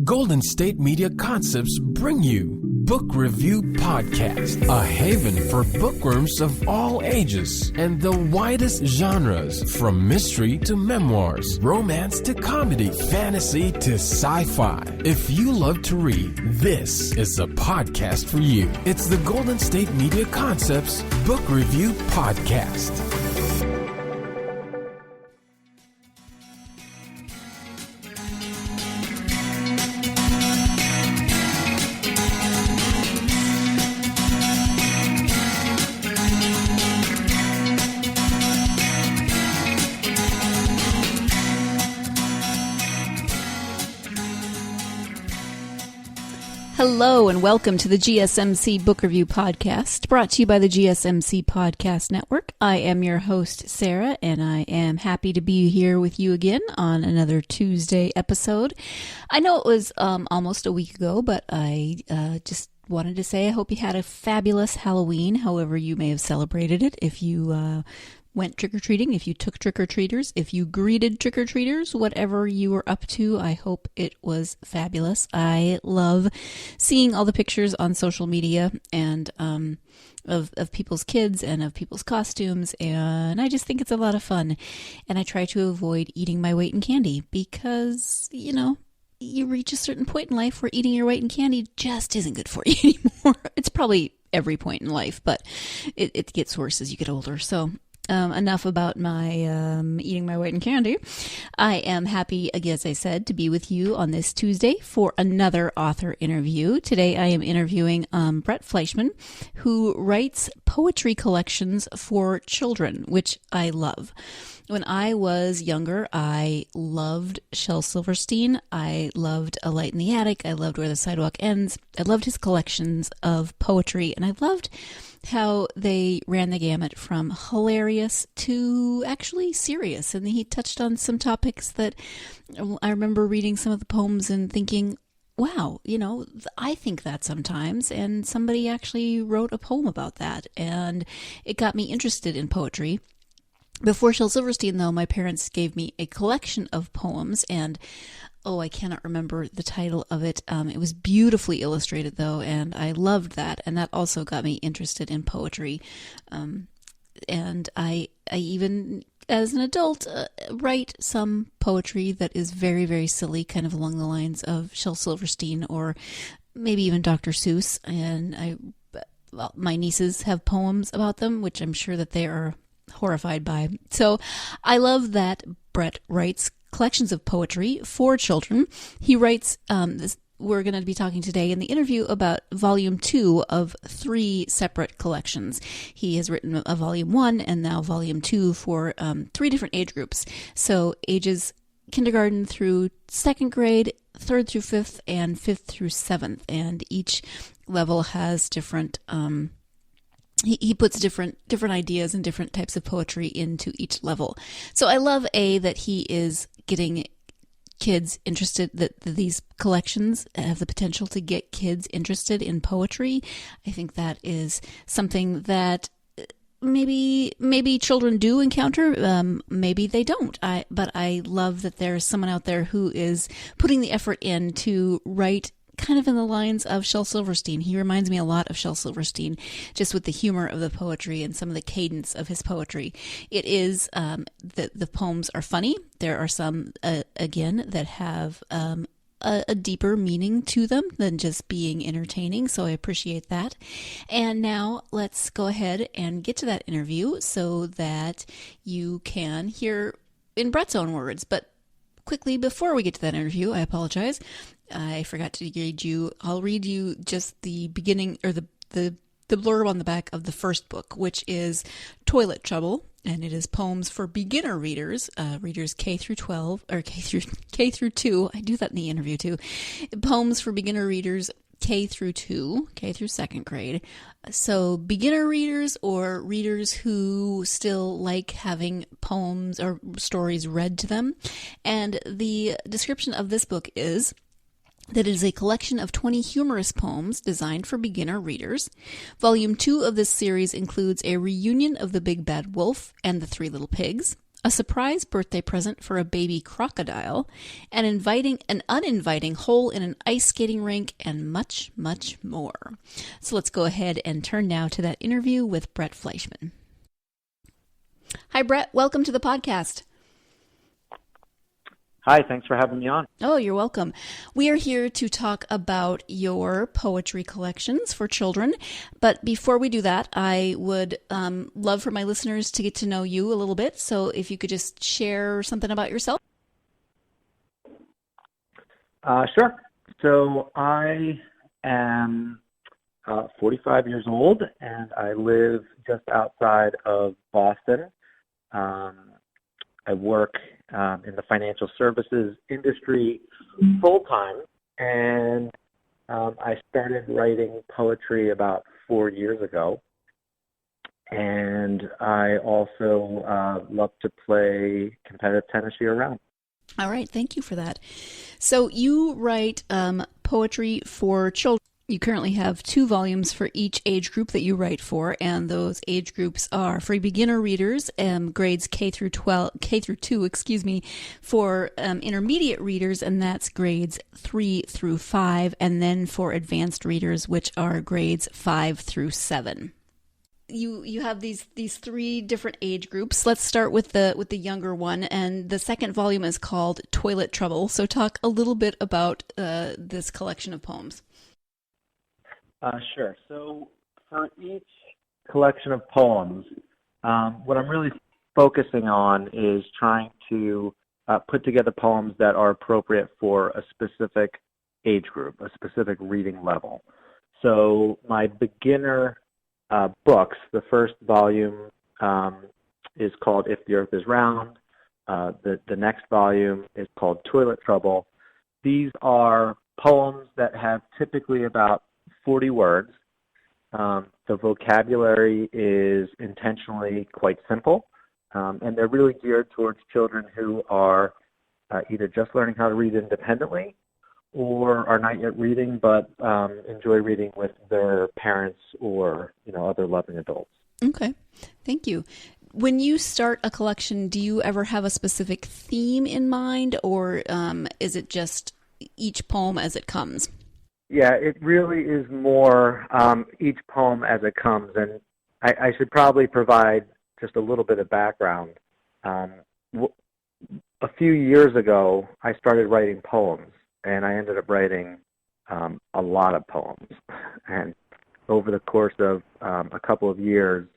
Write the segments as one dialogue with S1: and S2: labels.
S1: Golden State Media Concepts bring you Book Review Podcast, a haven for bookworms of all ages and the widest genres, from mystery to memoirs, romance to comedy, fantasy to sci-fi. If you love to read, this is the podcast for you. It's the Golden State Media Concepts Book Review Podcast.
S2: Hello and welcome to the GSMC Book Review Podcast, brought to you by the GSMC Podcast Network. I am your host, Sarah, and I am happy to be here with you again on another Tuesday episode. I know it was almost a week ago, but I just wanted to say I hope you had a fabulous Halloween, however you may have celebrated it. If you went trick-or-treating, if you took trick-or-treaters, if you greeted trick-or-treaters, whatever you were up to, I hope it was fabulous. I love seeing all the pictures on social media and of people's kids and of people's costumes, and I just think it's a lot of fun. And I try to avoid eating my weight in candy because, you know, you reach a certain point in life where eating your weight in candy just isn't good for you anymore. It's probably every point in life, but it gets worse as you get older. So enough about my eating my weight in candy. I am happy, as I said, to be with you on this Tuesday for another author interview. Today I am interviewing Brett Fleishman, who writes poetry collections for children, which I love. When I was younger, I loved Shel Silverstein. I loved A Light in the Attic. I loved Where the Sidewalk Ends. I loved his collections of poetry, and I loved how they ran the gamut from hilarious to actually serious. And he touched on some topics that I remember reading some of the poems and thinking, wow, you know, I think that sometimes, and somebody actually wrote a poem about that, and it got me interested in poetry. Before Shel Silverstein, though, my parents gave me a collection of poems, and I cannot remember the title of it. It was beautifully illustrated, though, and I loved that, and that also got me interested in poetry. And I even, as an adult, write some poetry that is very, very silly, kind of along the lines of Shel Silverstein or maybe even Dr. Seuss, and my nieces have poems about them, which I'm sure that they are horrified by. So I love that Brett writes collections of poetry for children. He writes we're going to be talking today in the interview about volume 2 of 3 separate collections. He has written a volume 1 and now volume 2 for 3 different age groups. So ages kindergarten through 2nd grade, 3rd through 5th, and 5th through 7th. And each level has different he puts different ideas and different types of poetry into each level. So I love that he is getting kids interested, that these collections have the potential to get kids interested in poetry. I think that is something that maybe children do encounter, maybe they don't. But I love that there's someone out there who is putting the effort in to write kind of in the lines of Shel Silverstein. He reminds me a lot of Shel Silverstein, just with the humor of the poetry and some of the cadence of his poetry. It is, the poems are funny. There are some, again, that have a deeper meaning to them than just being entertaining, so I appreciate that. And now let's go ahead and get to that interview so that you can hear in Brett's own words. But quickly, before we get to that interview, I apologize. I forgot to read you. I'll read you just the beginning, or the blurb on the back of the first book, which is Toilet Trouble, and it is poems for beginner readers, readers K through 12, or K through 2. I do that in the interview too. Poems for beginner readers K through 2, K through 2nd grade. So beginner readers or readers who still like having poems or stories read to them. And the description of this book is that it is a collection of 20 humorous poems designed for beginner readers. Volume 2 of this series includes a reunion of The Big Bad Wolf and The Three Little Pigs, a surprise birthday present for a baby crocodile, an uninviting hole in an ice skating rink, and much, much more. So let's go ahead and turn now to that interview with Brett Fleishman. Hi, Brett. Welcome to the podcast.
S3: Hi, thanks for having me on.
S2: Oh, you're welcome. We are here to talk about your poetry collections for children. But before we do that, I would love for my listeners to get to know you a little bit. So if you could just share something about yourself.
S3: Sure. So I am 45 years old, and I live just outside of Boston. I work in the financial services industry full-time, and I started writing poetry about 4 years ago. And I also love to play competitive tennis year-round.
S2: All right, thank you for that. So you write poetry for children. You currently have 2 volumes for each age group that you write for, and those age groups are for beginner readers, grades K through 2, for intermediate readers, and that's grades 3 through 5, and then for advanced readers, which are grades 5 through 7. You have these 3 different age groups. Let's start with the younger one, and the second volume is called Toilet Trouble. So talk a little bit about this collection of poems.
S3: Sure. So for each collection of poems, what I'm really focusing on is trying to put together poems that are appropriate for a specific age group, a specific reading level. So my beginner books, the first volume is called If the Earth is Round. The next volume is called Toilet Trouble. These are poems that have typically about 40 words. The vocabulary is intentionally quite simple, and they're really geared towards children who are either just learning how to read independently or are not yet reading but enjoy reading with their parents or other loving adults.
S2: Okay, thank you. When you start a collection, do you ever have a specific theme in mind, or is it just each poem as it comes?
S3: Yeah, it really is more each poem as it comes, and I should probably provide just a little bit of background. A few years ago, I started writing poems, and I ended up writing a lot of poems. And over the course of a couple of years,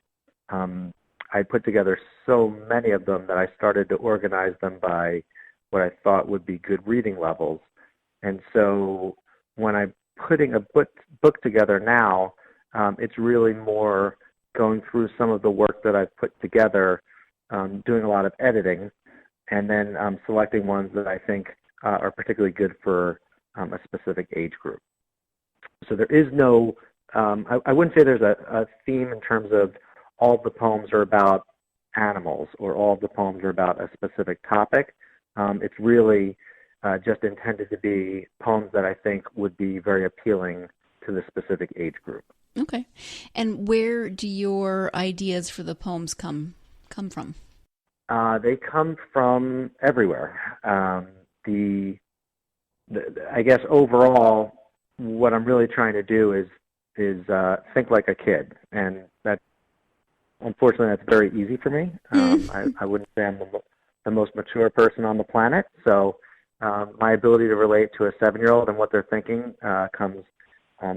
S3: I put together so many of them that I started to organize them by what I thought would be good reading levels. And so when I'm putting a book together now, it's really more going through some of the work that I've put together, doing a lot of editing, and then selecting ones that I think are particularly good for a specific age group. So there is no, I wouldn't say there's a theme in terms of all of the poems are about animals or all of the poems are about a specific topic. It's really just intended to be poems that I think would be very appealing to the specific age group.
S2: Okay. And where do your ideas for the poems come from?
S3: They come from everywhere. I guess overall, what I'm really trying to do is think like a kid, and unfortunately that's very easy for me. I wouldn't say I'm the most mature person on the planet, so my ability to relate to a 7-year-old and what they're thinking comes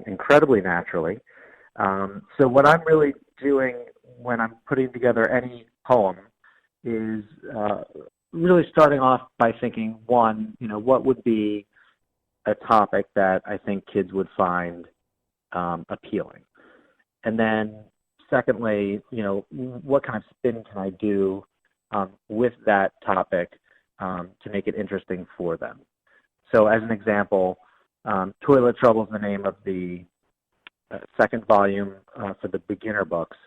S3: incredibly naturally. So what I'm really doing when I'm putting together any poem is really starting off by thinking, one, what would be a topic that I think kids would find appealing? And then secondly, what kind of spin can I do with that topic to make it interesting for them? So as an example, Toilet Trouble is the name of the second volume for the beginner books.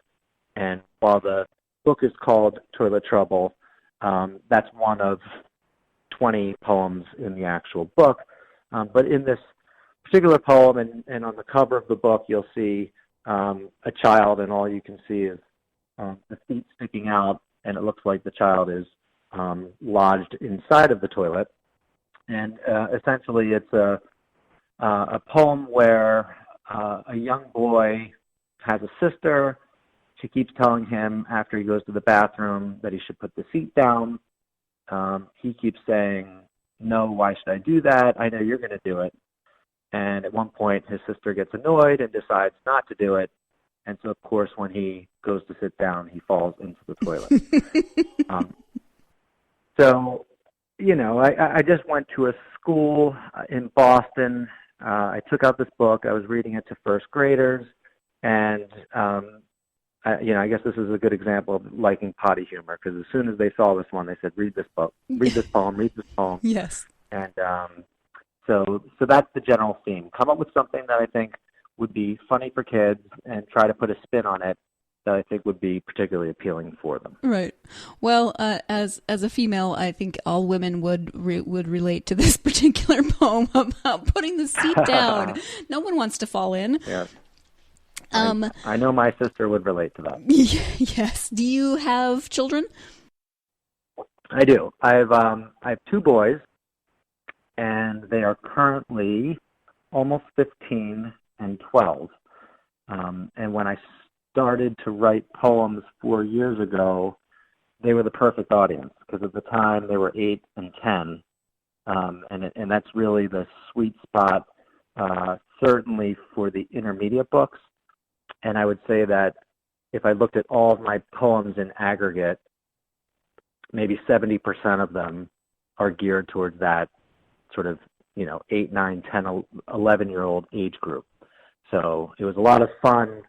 S3: And while the book is called Toilet Trouble, that's one of 20 poems in the actual book. But in this particular poem and on the cover of the book, you'll see a child, and all you can see is the feet sticking out, and it looks like the child is lodged inside of the toilet. And essentially it's a poem where a young boy has a sister. She keeps telling him after he goes to the bathroom that he should put the seat down. He keeps saying, no, why should I do that? I know you're going to do it. And at one point, his sister gets annoyed and decides not to do it. And so, of course, when he goes to sit down, he falls into the toilet. So, you know, I just went to a school in Boston. I took out this book. I was reading it to first graders. And, I guess this is a good example of liking potty humor, because as soon as they saw this one, they said, read this book, read this poem, read this poem.
S2: Yes.
S3: And so that's the general theme. Come up with something that I think would be funny for kids and try to put a spin on it that I think would be particularly appealing for them.
S2: Right. Well, as a female, I think all women would relate to this particular poem about putting the seat down. No one wants to fall in.
S3: Yes. I know my sister would relate to that.
S2: Yes. Do you have children?
S3: I do. I have two boys, and they are currently almost 15 and 12. And when I started to write poems 4 years ago, they were the perfect audience, because at the time they were 8 and 10. And that's really the sweet spot, certainly for the intermediate books. And I would say that if I looked at all of my poems in aggregate, maybe 70% of them are geared towards that sort of, 8, 9, 10, 11-year-old age group. So it was a lot of fun,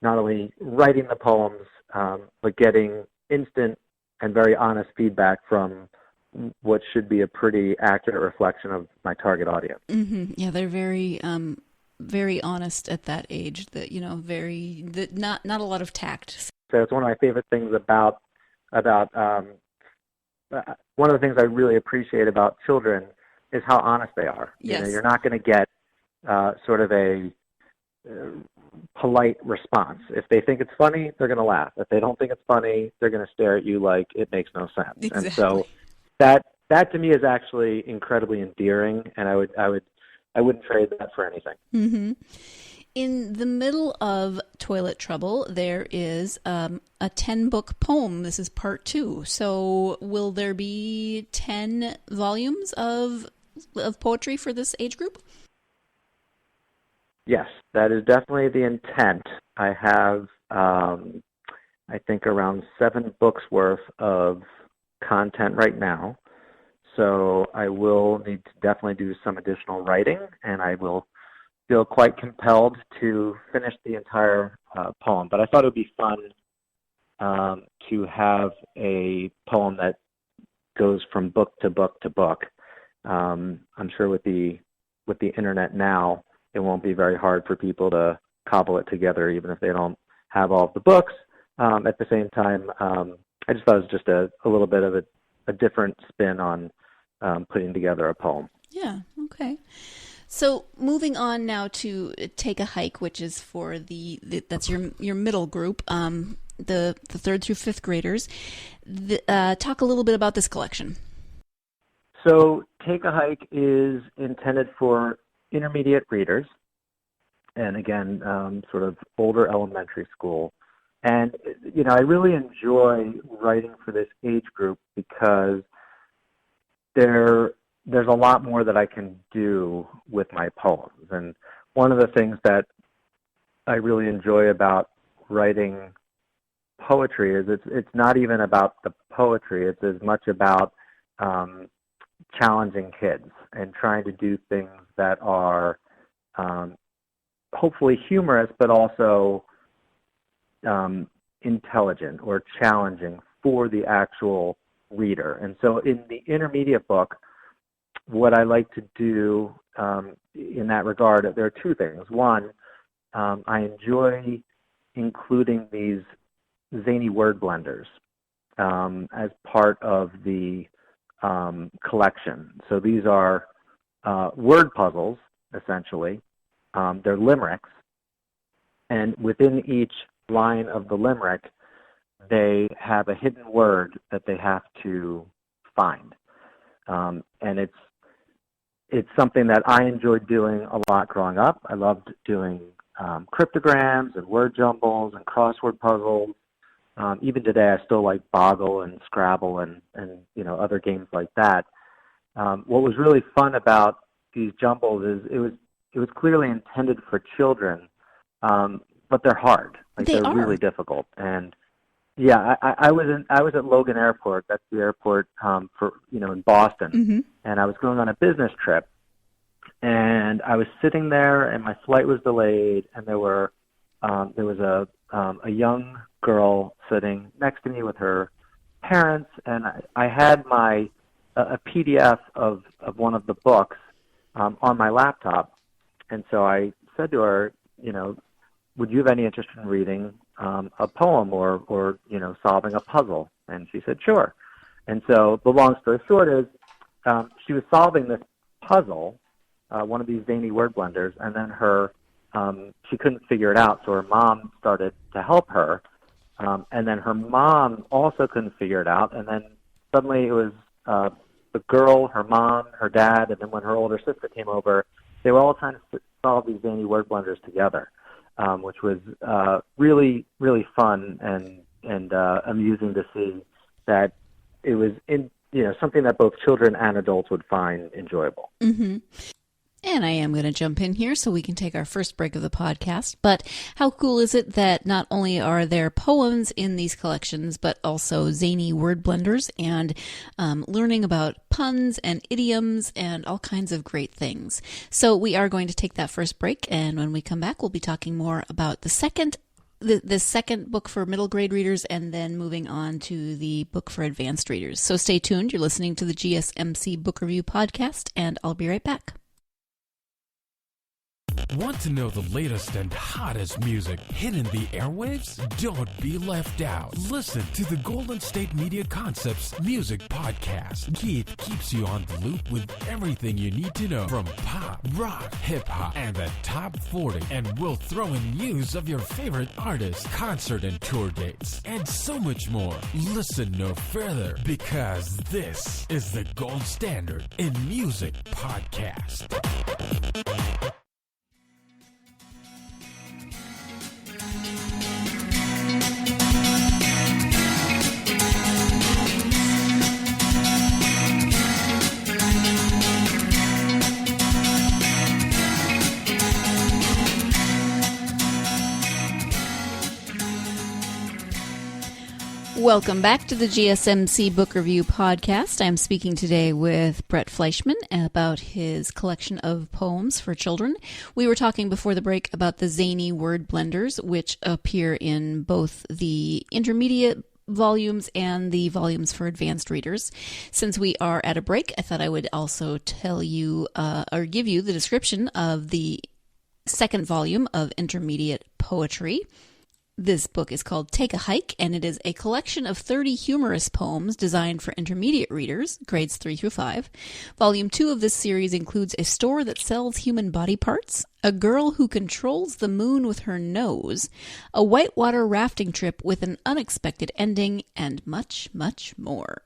S3: not only writing the poems, but getting instant and very honest feedback from what should be a pretty accurate reflection of my target audience.
S2: Mm-hmm. Yeah, they're very honest at that age. Not a lot of tact.
S3: So it's one of my favorite things about one of the things I really appreciate about children is how honest they are.
S2: Yes.
S3: You're not going to get sort of a polite response. If they think it's funny, they're going to laugh. If they don't think it's funny, they're going to stare at you like it makes no sense.
S2: Exactly.
S3: And so that to me is actually incredibly endearing, and I wouldn't trade that for anything.
S2: Mm-hmm. In the middle of Toilet Trouble, there is a 10-book poem. This is part 2. So will there be 10 volumes of poetry for this age group?
S3: Yes, that is definitely the intent. I have, I think, around 7 books worth of content right now. So I will need to definitely do some additional writing, and I will feel quite compelled to finish the entire poem. But I thought it would be fun to have a poem that goes from book to book to book. I'm sure with the internet now, it won't be very hard for people to cobble it together, even if they don't have all of the books. At the same time, I just thought it was just a little bit of a different spin on putting together a poem.
S2: Yeah, okay. So moving on now to Take a Hike, which is for that's your middle group, the 3rd through 5th graders. Talk a little bit about this collection.
S3: So Take a Hike is intended for intermediate readers, and again, sort of older elementary school. And, I really enjoy writing for this age group because there's a lot more that I can do with my poems. And one of the things that I really enjoy about writing poetry is it's not even about the poetry. It's as much about challenging kids and trying to do things that are hopefully humorous, but also intelligent or challenging for the actual reader. And so in the intermediate book, what I like to do in that regard, there are 2 things. One, I enjoy including these zany word blenders as part of the collection. So these are word puzzles, essentially. They're limericks, and within each line of the limerick, they have a hidden word that they have to find. And it's something that I enjoyed doing a lot growing up. I loved doing cryptograms and word jumbles and crossword puzzles. Even today, I still like Boggle and Scrabble and other games like that. What was really fun about these jumbles is it was clearly intended for children, but they're hard. They're really difficult. And yeah, I was at Logan Airport. That's the airport in Boston, and I was going on a business trip. And I was sitting there, and my flight was delayed, and there was a young girl sitting next to me with her parents, and I had a PDF of one of the books on my laptop, and so I said to her, would you have any interest in reading a poem or solving a puzzle? And she said, sure. And so the long story short is she was solving this puzzle, one of these zany word blenders, and then she couldn't figure it out, so her mom started to help her, and then her mom also couldn't figure it out, and then suddenly it was the girl, her mom, her dad, and then when her older sister came over, they were all trying to solve these zany word blenders together, which was really, really fun and amusing to see that it was something that both children and adults would find enjoyable.
S2: Mm-hmm. And I am going to jump in here so we can take our first break of the podcast. But how cool is it that not only are there poems in these collections, but also zany word blenders and learning about puns and idioms and all kinds of great things. So we are going to take that first break. And when we come back, we'll be talking more about the second book for middle grade readers and then moving on to the book for advanced readers. So stay tuned. You're listening to the GSMC Book Review Podcast, and I'll be right back.
S1: Want to know the latest and hottest music hitting the airwaves? Don't be left out. Listen to the Golden State Media Concepts Music Podcast. Keith keeps you on the loop with everything you need to know from pop, rock, hip-hop, and the top 40. And we'll throw in news of your favorite artists, concert and tour dates, and so much more. Listen no further, because this is the gold standard in music podcast.
S2: Welcome back to the GSMC Book Review Podcast. I'm speaking today with Brett Fleishman about his collection of poems for children. We were talking before the break about the zany word blenders, which appear in both the intermediate volumes and the volumes for advanced readers. Since we are at a break, I thought I would also tell you or give you the description of the second volume of intermediate poetry. This book is called Take a Hike, and it is a collection of 30 humorous poems designed for intermediate readers, grades 3 through 5. Volume 2 of this series includes a store that sells human body parts, a girl who controls the moon with her nose, a whitewater rafting trip with an unexpected ending, and much, much more.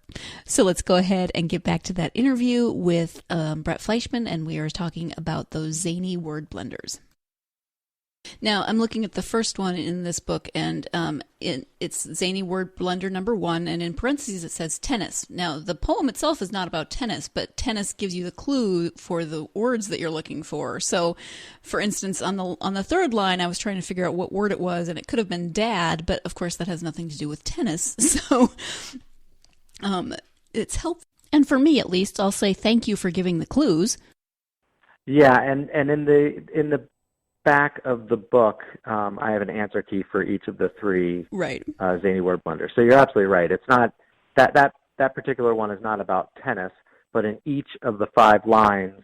S2: So let's go ahead and get back to that interview with Brett Fleishman, and we are talking about those zany word blenders. Now, I'm looking at the first one in this book, and it's Zany Word Blender number 1, and in parentheses it says tennis. Now, the poem itself is not about tennis, but tennis gives you the clue for the words that you're looking for. So, for instance, on the third line, I was trying to figure out what word it was, and it could have been dad, but of course that has nothing to do with tennis. So, it's helpful. And for me, at least, I'll say thank you for giving the clues.
S3: Yeah, and in the back of the book, I have an answer key for each of the three zany word blenders. So you're absolutely right. It's not that particular one is not about tennis, but in each of the 5 lines,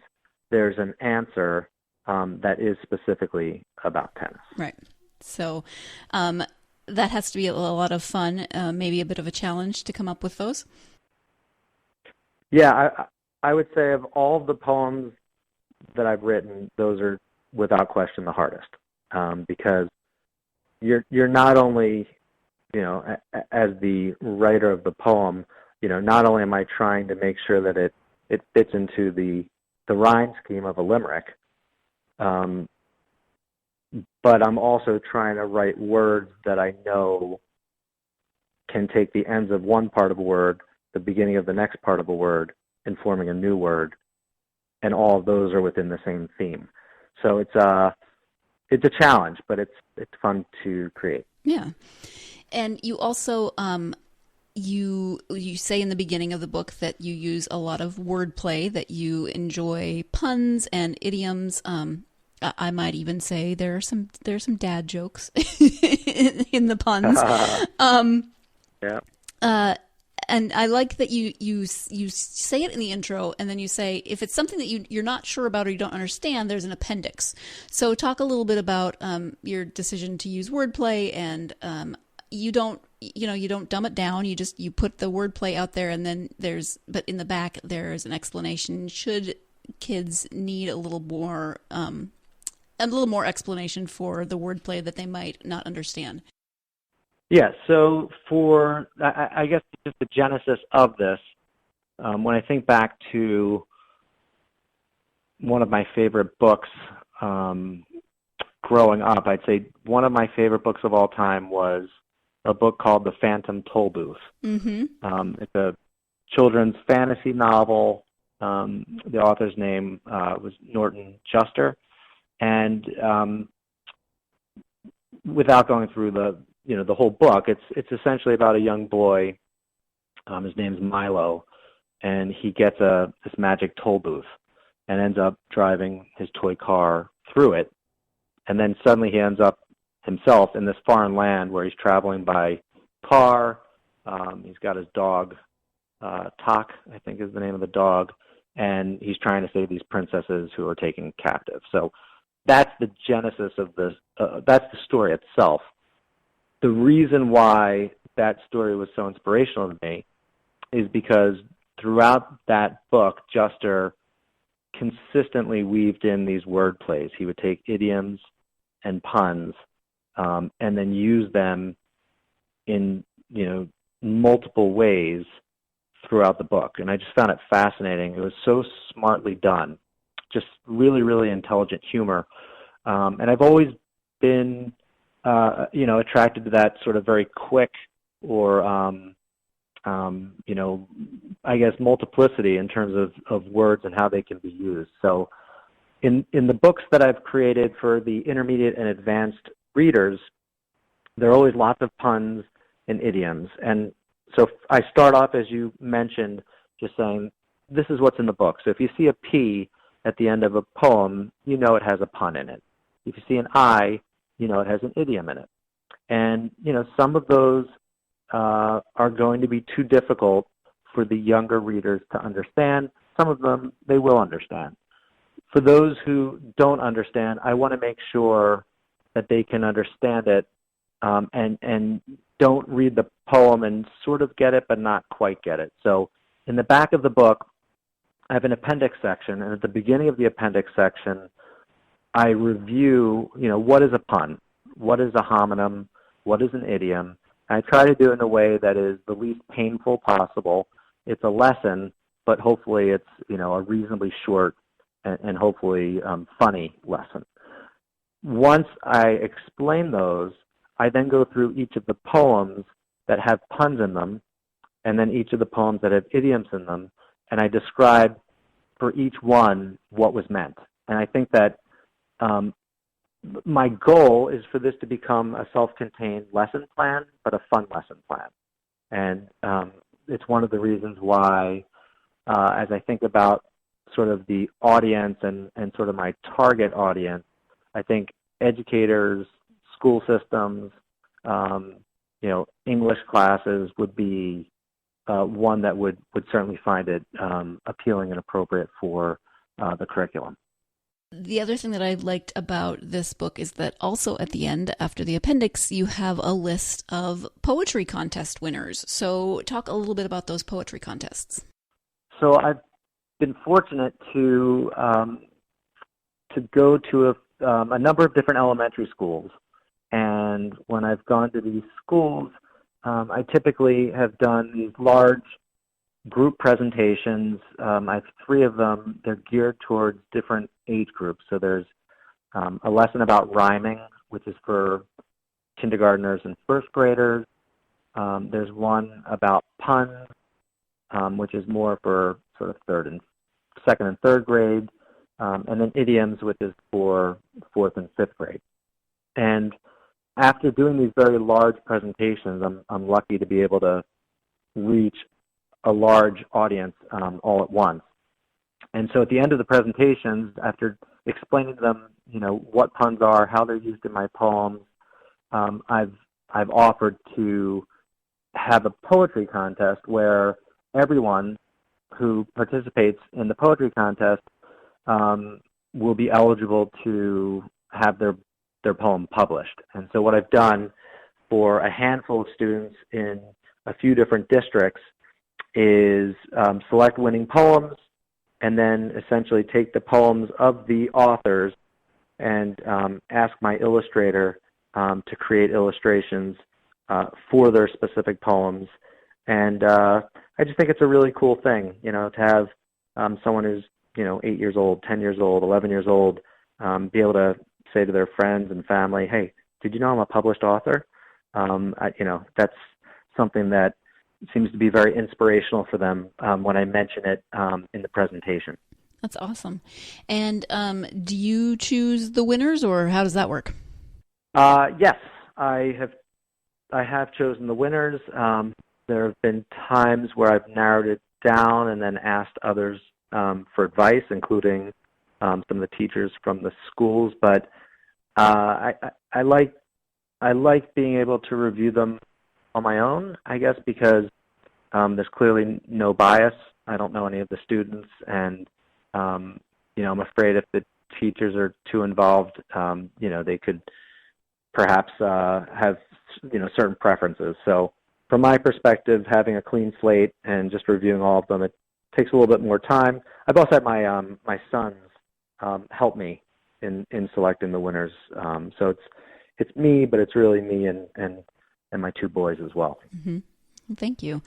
S3: there's an answer that is specifically about tennis.
S2: Right. So that has to be a lot of fun, maybe a bit of a challenge to come up with those.
S3: Yeah, I would say of all of the poems that I've written, those are without question the hardest, because you're not only, as the writer of the poem, not only am I trying to make sure that it fits into the rhyme scheme of a limerick, but I'm also trying to write words that I know can take the ends of one part of a word, the beginning of the next part of a word, and forming a new word, and all of those are within the same theme. So it's a challenge, but it's fun to create.
S2: Yeah. And you also you say in the beginning of the book that you use a lot of wordplay, that you enjoy puns and idioms. I might even say there's some dad jokes in the puns.
S3: Yeah.
S2: And I like that you say it in the intro, and then you say if it's something that you're not sure about or you don't understand, there's an appendix. So talk a little bit about your decision to use wordplay, and you don't dumb it down. You put the wordplay out there, and then but in the back there's an explanation. Should kids need a little more explanation for the wordplay that they might not understand?
S3: Yeah, so I guess just the genesis of this, when I think back to one of my favorite books growing up, I'd say one of my favorite books of all time was a book called The Phantom Tollbooth. Mm-hmm. It's a children's fantasy novel. The author's name was Norton Juster. And without going through the whole book, it's essentially about a young boy. His name's Milo, and he gets this magic toll booth and ends up driving his toy car through it. And then suddenly he ends up himself in this foreign land where he's traveling by car. He's got his dog, Tak, I think is the name of the dog, and he's trying to save these princesses who are taken captive. So that's the genesis of this. That's the story itself. The reason why that story was so inspirational to me is because throughout that book, Juster consistently weaved in these word plays. He would take idioms and puns and then use them in multiple ways throughout the book. And I just found it fascinating. It was so smartly done, just really, really intelligent humor. And I've always been attracted to that sort of very quick or, I guess multiplicity in terms of words and how they can be used. So in the books that I've created for the intermediate and advanced readers, there are always lots of puns and idioms. And so I start off, as you mentioned, just saying, this is what's in the book. So if you see a P at the end of a poem, it has a pun in it. If you see an I, it has an idiom in it. And, some of those are going to be too difficult for the younger readers to understand. Some of them they will understand. For those who don't understand, I want to make sure that they can understand it and don't read the poem and sort of get it but not quite get it. So in the back of the book, I have an appendix section, and at the beginning of the appendix section, I review, what is a pun? What is a homonym? What is an idiom? And I try to do it in a way that is the least painful possible. It's a lesson, but hopefully it's, a reasonably short and hopefully funny lesson. Once I explain those, I then go through each of the poems that have puns in them, and then each of the poems that have idioms in them, and I describe for each one what was meant. And I think that my goal is for this to become a self-contained lesson plan, but a fun lesson plan. And it's one of the reasons why, as I think about sort of the audience and sort of my target audience, I think educators, school systems, English classes would be one that would certainly find it appealing and appropriate for the curriculum.
S2: The other thing that I liked about this book is that also at the end, after the appendix, you have a list of poetry contest winners. So talk a little bit about those poetry contests.
S3: So I've been fortunate to go to a number of different elementary schools. And when I've gone to these schools, I typically have done these large group presentations. I have 3 of them. They're geared towards different age groups. So there's a lesson about rhyming, which is for kindergartners and first graders. There's one about puns, which is more for sort of second and third grade, and then idioms, which is for fourth and fifth grade. And after doing these very large presentations, I'm lucky to be able to reach a large audience all at once. And so at the end of the presentations, after explaining to them, what puns are, how they're used in my poems, I've offered to have a poetry contest where everyone who participates in the poetry contest will be eligible to have their poem published. And so what I've done for a handful of students in a few different districts is select winning poems and then essentially take the poems of the authors and ask my illustrator to create illustrations for their specific poems. And I just think it's a really cool thing, to have someone who's, 8 years old, 10 years old, 11 years old, be able to say to their friends and family, hey, did you know I'm a published author? That's something that seems to be very inspirational for them when I mention it in the presentation.
S2: That's awesome. And do you choose the winners, or how does that work?
S3: Yes, I have chosen the winners. There have been times where I've narrowed it down and then asked others for advice, including some of the teachers from the schools. But I like being able to review them on my own, I guess, because there's clearly no bias. I don't know any of the students, and I'm afraid if the teachers are too involved, they could perhaps have certain preferences. So from my perspective, having a clean slate and just reviewing all of them, it takes a little bit more time. I've also had my sons help me in selecting the winners. So it's me, but it's really me and my 2 boys as well.
S2: Mm-hmm. Thank you.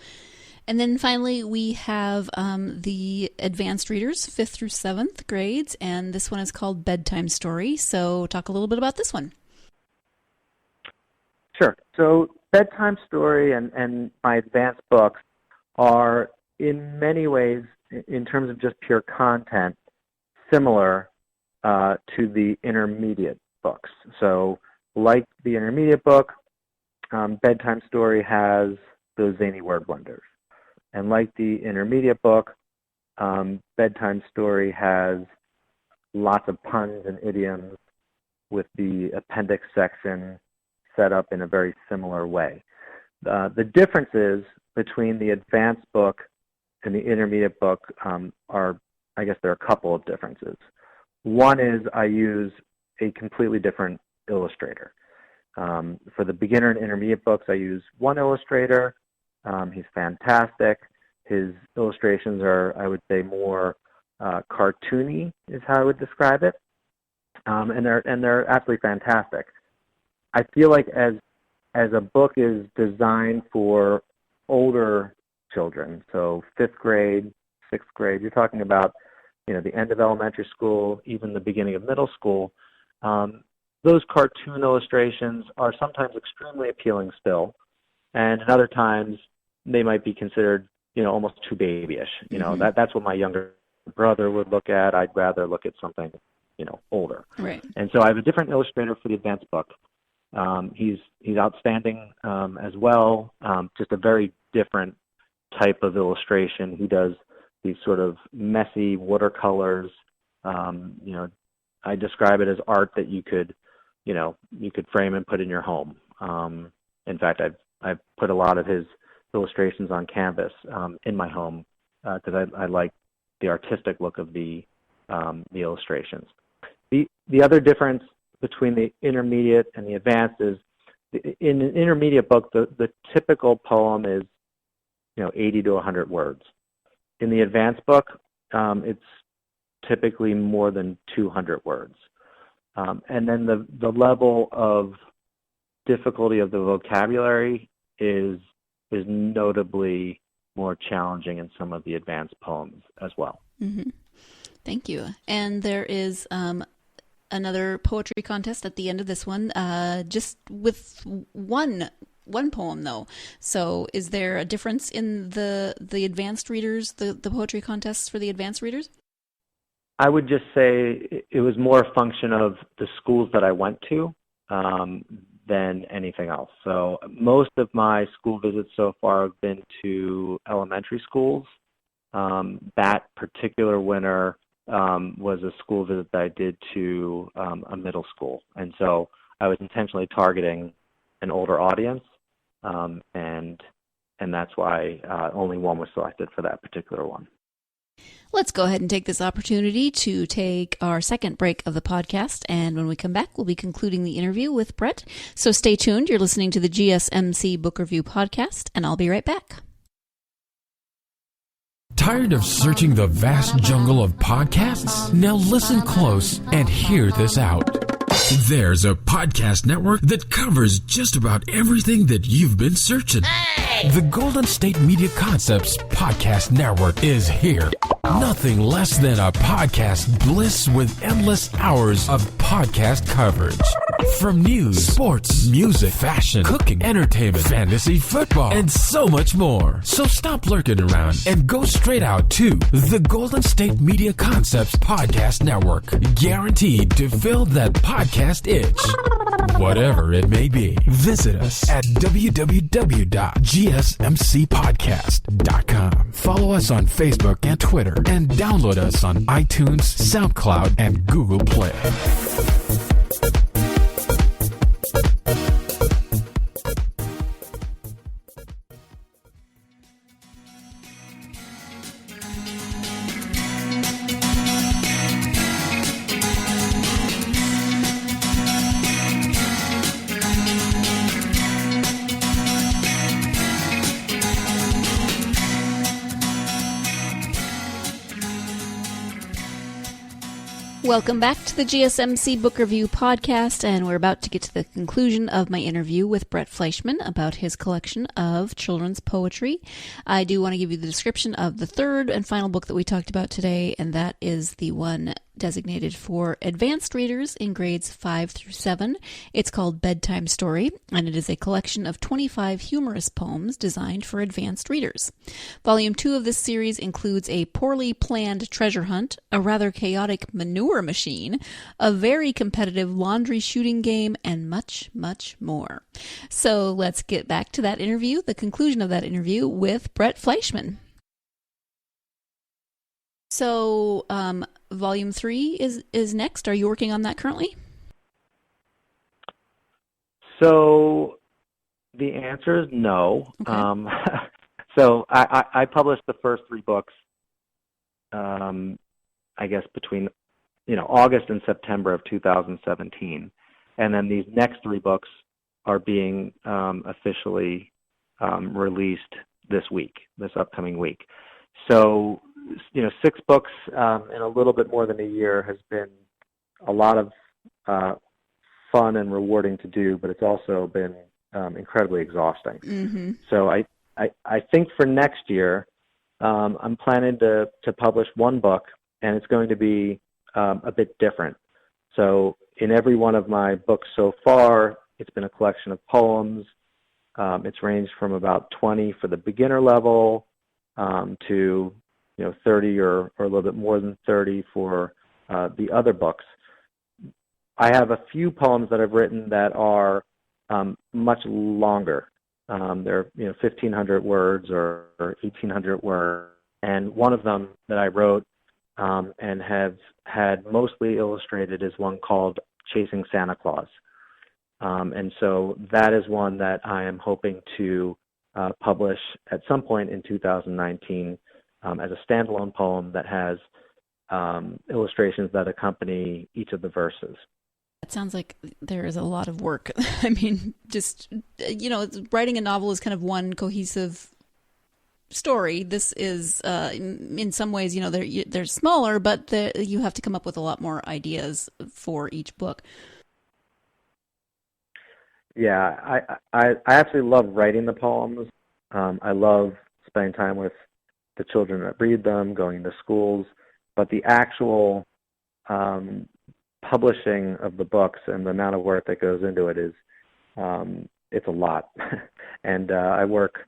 S2: And then finally, we have the advanced readers, 5th through 7th grades, and this one is called Bedtime Story. So talk a little bit about this one.
S3: Sure. So Bedtime Story and my advanced books are in many ways, in terms of just pure content, similar to the intermediate books. So like the intermediate book, Bedtime Story has those zany word blenders. And like the intermediate book, Bedtime Story has lots of puns and idioms with the appendix section set up in a very similar way. The differences between the advanced book and the intermediate book are, I guess there are a couple of differences. One is I use a completely different illustrator. For the beginner and intermediate books, I use one illustrator. He's fantastic. His illustrations are, I would say, more cartoony is how I would describe it. And they're absolutely fantastic. I feel like as a book is designed for older children, so 5th grade, 6th grade, you're talking about, the end of elementary school, even the beginning of middle school, those cartoon illustrations are sometimes extremely appealing still, and at other times they might be considered, almost too babyish. That's what my younger brother would look at. I'd rather look at something, older.
S2: Right.
S3: And so I have a different illustrator for the advanced book. He's outstanding as well. Just a very different type of illustration. He does these sort of messy watercolors. I describe it as art that you could frame and put in your home. In fact, I've put a lot of his illustrations on canvas in my home because I like the artistic look of the illustrations. The other difference between the intermediate and the advanced is in an intermediate book, the typical poem is 80 to 100 words. In the advanced book, it's typically more than 200 words. And then the level of difficulty of the vocabulary is notably more challenging in some of the advanced poems as well.
S2: Mm-hmm. Thank you. And there is another poetry contest at the end of this one, just with one poem though. So is there a difference in the advanced readers, the poetry contests for the advanced readers?
S3: I would just say it was more a function of the schools that I went to than anything else. So most of my school visits so far have been to elementary schools. That particular winter was a school visit that I did to a middle school. And so I was intentionally targeting an older audience, and that's why only one was selected for that particular one.
S2: Let's go ahead and take this opportunity to take our second break of the podcast. And when we come back, we'll be concluding the interview with Brett. So stay tuned. You're listening to the GSMC Book Review Podcast, and I'll be right back.
S1: Tired of searching the vast jungle of podcasts? Now listen close and hear this out. There's a podcast network that covers just about everything that you've been searching. Hey! The Golden State Media Concepts Podcast Network is here. Nothing less than a podcast bliss with endless hours of podcast coverage. From news, sports, music, fashion, cooking, entertainment, fantasy, football, and so much more. So stop lurking around and go straight out to the Golden State Media Concepts Podcast Network. Guaranteed to fill that podcast itch. Whatever it may be. Visit us at www.gsmcpodcast.com. Follow us on Facebook and Twitter, and download us on iTunes, SoundCloud, and Google Play.
S2: Welcome back to the GSMC Book Review Podcast, and we're about to get to the conclusion of my interview with Brett Fleishman about his collection of children's poetry. I do want to give you the description of the third and final book that we talked about today, and that is the one designated for advanced readers in grades 5 through 7. It's called Bedtime Story, and it is a collection of 25 humorous poems designed for advanced readers. Volume 2 of this series includes a poorly planned treasure hunt, a rather chaotic manure machine, a very competitive laundry shooting game, and much, much more. So let's get back to that interview, the conclusion of that interview with Brett Fleishman. So, Volume 3 is next. Are you working on that currently?
S3: So the answer is no. Okay. So I published the first 3 books, I guess between August and September of 2017, and then these next 3 books are being officially released this upcoming week. So 6 books in a little bit more than a year has been a lot of fun and rewarding to do, but it's also been incredibly exhausting. Mm-hmm. So I think for next year, I'm planning to publish 1 book, and it's going to be a bit different. So in every one of my books so far, it's been a collection of poems. It's ranged from about 20 for the beginner level to 30 or a little bit more than 30 for the other books. I have a few poems that I've written that are much longer. They're 1,500 words or 1,800 words. And one of them that I wrote and have had mostly illustrated is one called Chasing Santa Claus. And so that is one that I am hoping to publish at some point in 2019 as a standalone poem that has illustrations that accompany each of the verses.
S2: It sounds like there is a lot of work. I mean, just, writing a novel is kind of one cohesive story. This is, in some ways, they're smaller, but you have to come up with a lot more ideas for each book.
S3: Yeah, I absolutely love writing the poems. I love spending time with the children that read them, going to schools, but the actual publishing of the books and the amount of work that goes into it is it's a lot. And I work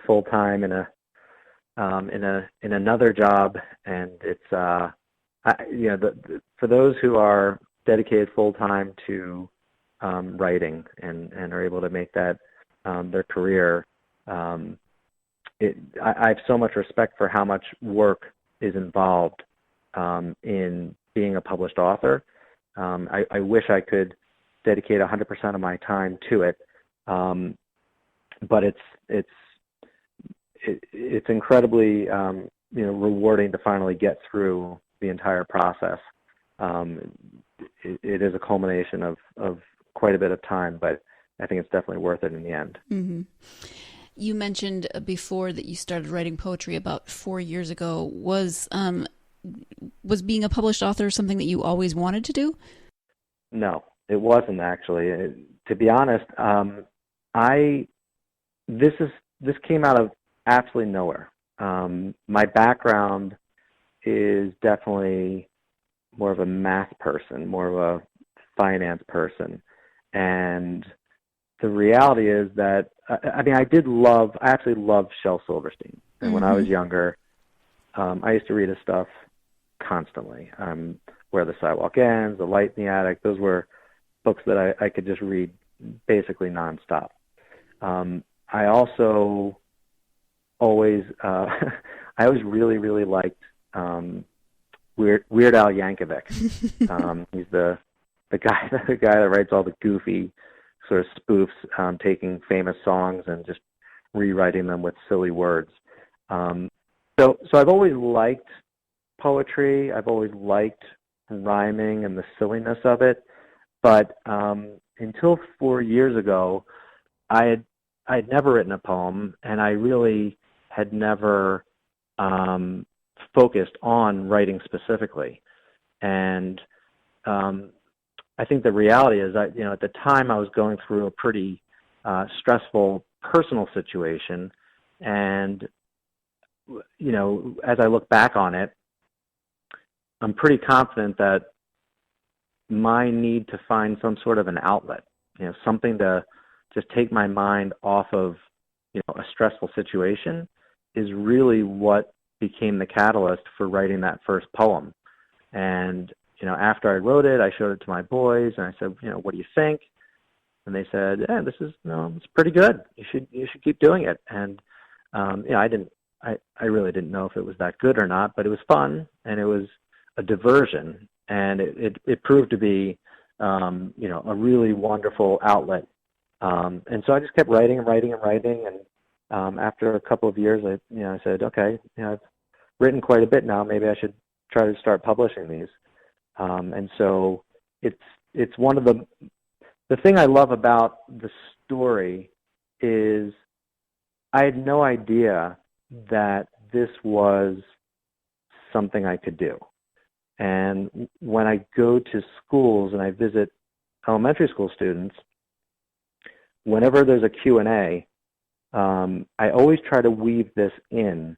S3: full time in another job, and it's for those who are dedicated full time to writing and are able to make that their career. I have so much respect for how much work is involved in being a published author. I wish I could dedicate 100% of my time to it, but it's incredibly rewarding to finally get through the entire process. It is a culmination of quite a bit of time, but I think it's definitely worth it in the end.
S2: Mm-hmm. You mentioned before that you started writing poetry about 4 years ago. Was being a published author something that you always wanted to do?
S3: No, it wasn't actually. To be honest, this came out of absolutely nowhere. My background is definitely more of a math person, more of a finance person, and the reality is that I actually loved Shel Silverstein, and when I was younger, I used to read his stuff constantly. Where the Sidewalk Ends, The Light in the Attic, those were books that I could just read basically nonstop. I also always really, really liked Weird Al Yankovic. He's the guy that writes all the goofy sort of spoofs, taking famous songs and just rewriting them with silly words. So I've always liked poetry. I've always liked rhyming and the silliness of it. But until 4 years ago, I had never written a poem, and I really had never focused on writing specifically. And I think the reality is that, at the time I was going through a pretty stressful personal situation, and as I look back on it, I'm pretty confident that my need to find some sort of an outlet, something to just take my mind off of, a stressful situation, is really what became the catalyst for writing that first poem. And, after I wrote it, I showed it to my boys, and I said, what do you think? And they said, yeah, this is, it's pretty good. You should keep doing it. And, I really didn't know if it was that good or not, but it was fun, and it was a diversion, and it proved to be, a really wonderful outlet. And so I just kept writing, and after a couple of years, I said, okay, I've written quite a bit now. Maybe I should try to start publishing these. And so it's one of the thing I love about the story is I had no idea that this was something I could do. And when I go to schools and I visit elementary school students, whenever there's a Q&A, I always try to weave this in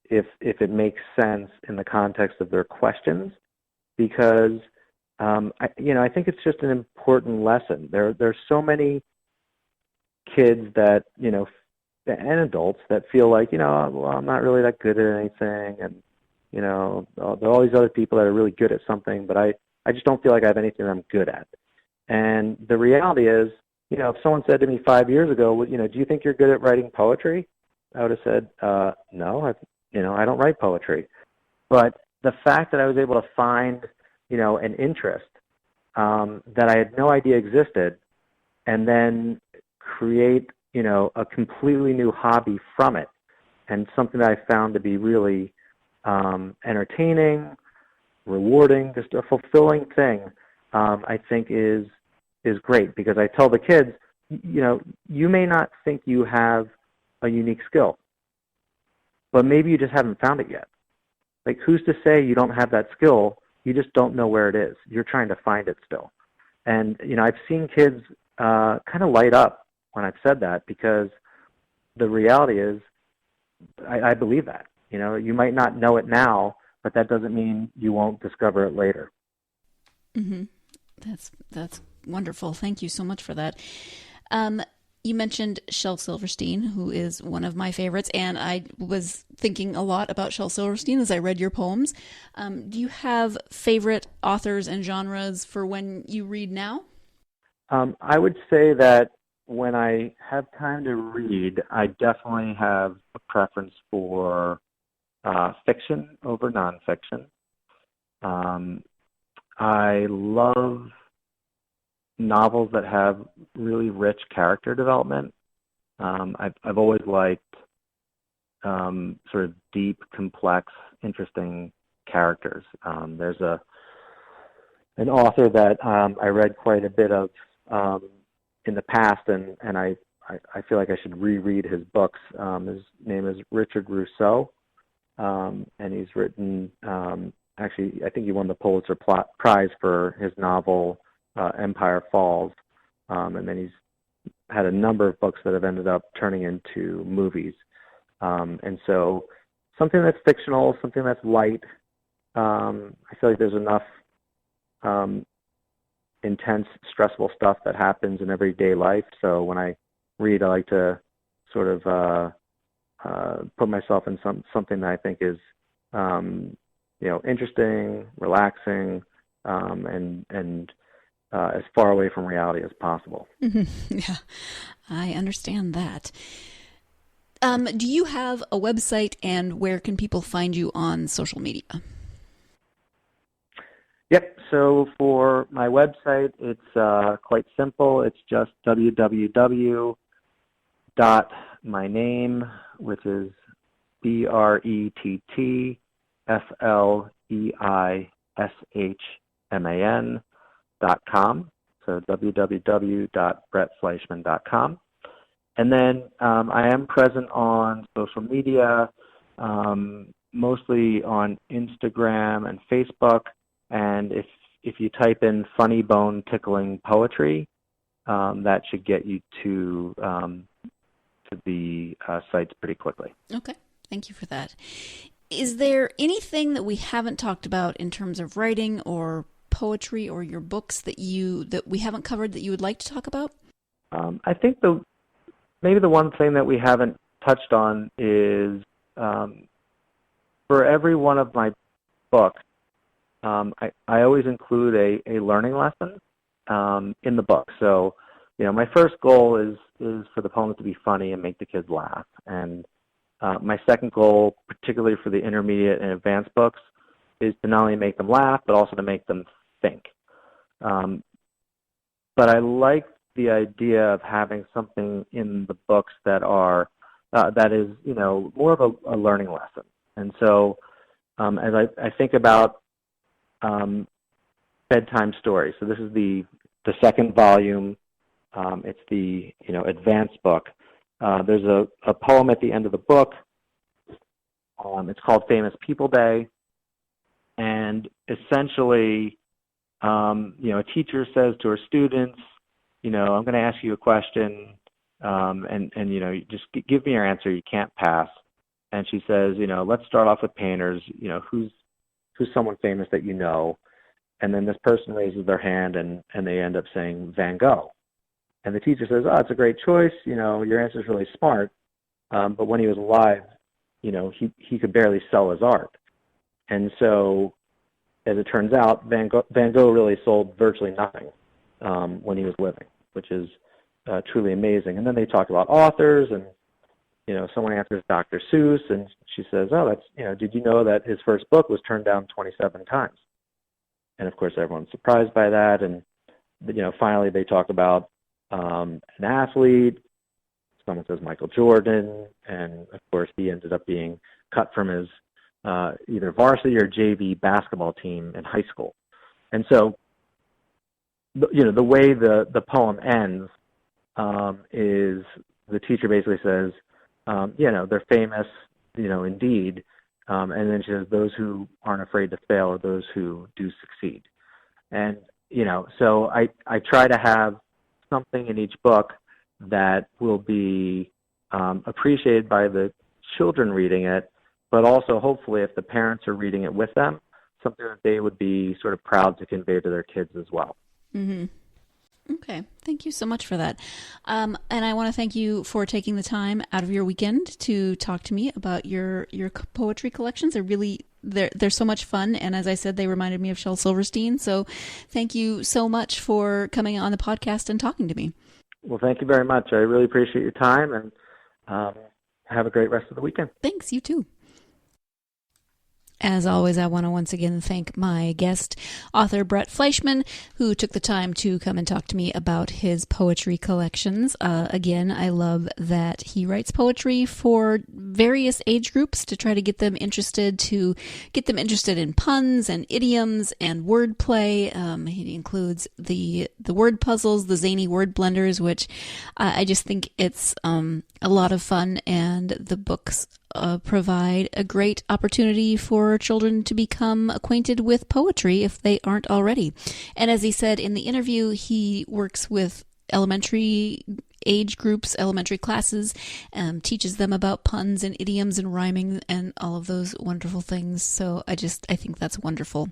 S3: if it makes sense in the context of their questions, because I think it's just an important lesson. There's so many kids that and adults that feel like well, I'm not really that good at anything, and there are all these other people that are really good at something, but I just don't feel like I have anything that I'm good at. And the reality is, if someone said to me 5 years ago, do you think you're good at writing poetry? I would have said, no, I don't write poetry. But the fact that I was able to find, an interest that I had no idea existed, and then create, a completely new hobby from it, and something that I found to be really entertaining, rewarding, just a fulfilling thing, I think is great, because I tell the kids, you may not think you have a unique skill, but maybe you just haven't found it yet. Like, who's to say you don't have that skill? You just don't know where it is. You're trying to find it still. And, I've seen kids kind of light up when I've said that, because the reality is I believe that. You know, you might not know it now, but that doesn't mean you won't discover it later.
S2: Mm-hmm. That's wonderful. Thank you so much for that. You mentioned Shel Silverstein, who is one of my favorites, and I was thinking a lot about Shel Silverstein as I read your poems. Do you have favorite authors and genres for when you read now?
S3: I would say that when I have time to read, I definitely have a preference for fiction over nonfiction. I love novels that have really rich character development. I've always liked sort of deep, complex, interesting characters. There's an author that I read quite a bit of in the past, and I feel like I should reread his books. His name is Richard Rousseau, and he's written, actually, I think he won the Pulitzer Prize for his novel Empire Falls, and then he's had a number of books that have ended up turning into movies. And so something that's fictional, something that's light, I feel like there's enough intense, stressful stuff that happens in everyday life. So when I read, I like to sort of put myself in something that I think is, interesting, relaxing, and as far away from reality as possible.
S2: Mm-hmm. Yeah, I understand that. Do you have a website, and where can people find you on social media?
S3: Yep. So for my website, it's quite simple. It's just www.myname, which is BrettFleishman.com. So www.brettfleishman.com. And then I am present on social media, mostly on Instagram and Facebook. And if you type in funny bone tickling poetry, that should get you to the sites pretty quickly.
S2: Okay, thank you for that. Is there anything that we haven't talked about in terms of writing or poetry or your books that we haven't covered that you would like to talk about?
S3: I think maybe the one thing that we haven't touched on is for every one of my books, I always include a learning lesson in the book. So, my first goal is for the poems to be funny and make the kids laugh. And my second goal, particularly for the intermediate and advanced books, is to not only make them laugh, but also to make them think. But I like the idea of having something in the books that is more of a learning lesson. And so as I think about Bedtime Story, so this is the second volume. It's the advanced book. There's a poem at the end of the book. It's called Famous People Day, and essentially, a teacher says to her students, I'm going to ask you a question, and just give me your answer. You can't pass. And she says, let's start off with painters. Who's someone famous that you know? And then this person raises their hand, and they end up saying Van Gogh. And the teacher says, it's a great choice. Your answer is really smart. But when he was alive, he could barely sell his art. And so, as it turns out, Van Gogh really sold virtually nothing when he was living, which is truly amazing. And then they talk about authors, and someone answers Dr. Seuss, and she says, did you know that his first book was turned down 27 times? And of course, everyone's surprised by that. And finally, they talk about an athlete. Someone says Michael Jordan, and of course, he ended up being cut from his either varsity or JV basketball team in high school. And so, the way the poem ends is the teacher basically says, they're famous, indeed. And then she says, those who aren't afraid to fail are those who do succeed. And, so I try to have something in each book that will be appreciated by the children reading it, but also hopefully if the parents are reading it with them, something that they would be sort of proud to convey to their kids as well.
S2: Mm-hmm. Okay. Thank you so much for that. And I want to thank you for taking the time out of your weekend to talk to me about your poetry collections. They're so much fun. And as I said, they reminded me of Shel Silverstein. So thank you so much for coming on the podcast and talking to me.
S3: Well, thank you very much. I really appreciate your time, and have a great rest of the weekend.
S2: Thanks. You too. As always, I want to once again thank my guest, author Brett Fleishman, who took the time to come and talk to me about his poetry collections. Again, I love that he writes poetry for various age groups to try to get them interested in puns and idioms and wordplay. He includes the word puzzles, the zany word blenders, which I just think it's a lot of fun, and the books provide a great opportunity for children to become acquainted with poetry if they aren't already. And as he said in the interview, he works with elementary age groups, elementary classes, teaches them about puns and idioms and rhyming and all of those wonderful things. So I think that's wonderful.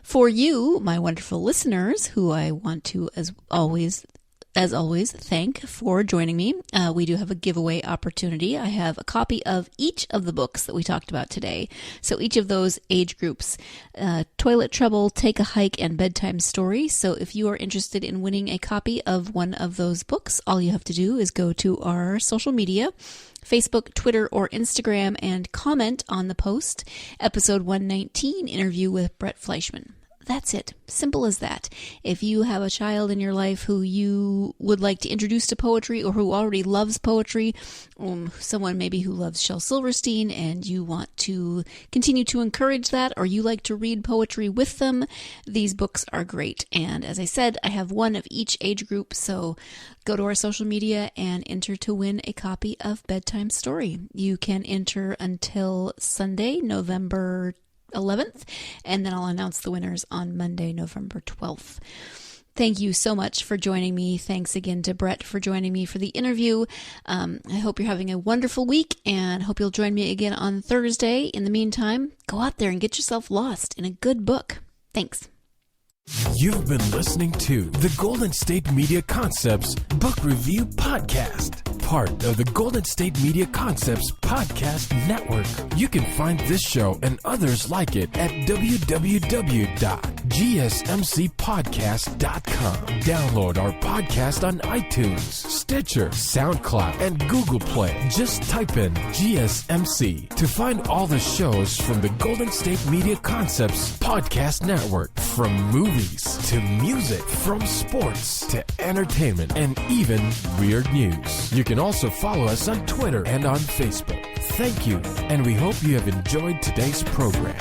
S2: For you, my wonderful listeners, who I want to, as always, thank for joining me. We do have a giveaway opportunity. I have a copy of each of the books that we talked about today. So each of those age groups, Toilet Trouble, Take a Hike, and Bedtime Story. So if you are interested in winning a copy of one of those books, all you have to do is go to our social media, Facebook, Twitter, or Instagram, and comment on the post, episode 119, interview with Brett Fleishman. That's it. Simple as that. If you have a child in your life who you would like to introduce to poetry, or who already loves poetry, someone maybe who loves Shel Silverstein and you want to continue to encourage that, or you like to read poetry with them, these books are great. And as I said, I have one of each age group, so go to our social media and enter to win a copy of Bedtime Story. You can enter until Sunday, November 11th, and then I'll announce the winners on Monday, November 12th. Thank you so much for joining me. Thanks again to Brett for joining me for the interview. I hope you're having a wonderful week, and hope you'll join me again on Thursday. In the meantime, go out there and get yourself lost in a good book. Thanks.
S1: You've been listening to the Golden State Media Concepts Book Review Podcast, part of the Golden State Media Concepts Podcast Network. You can find this show and others like it at www.gsmcpodcast.com. Download our podcast on iTunes, Stitcher, SoundCloud, and Google Play. Just type in GSMC to find all the shows from the Golden State Media Concepts Podcast Network, from movies to music, from sports to entertainment, and even weird news. You can also follow us on Twitter and on Facebook. Thank you, and we hope you have enjoyed today's program.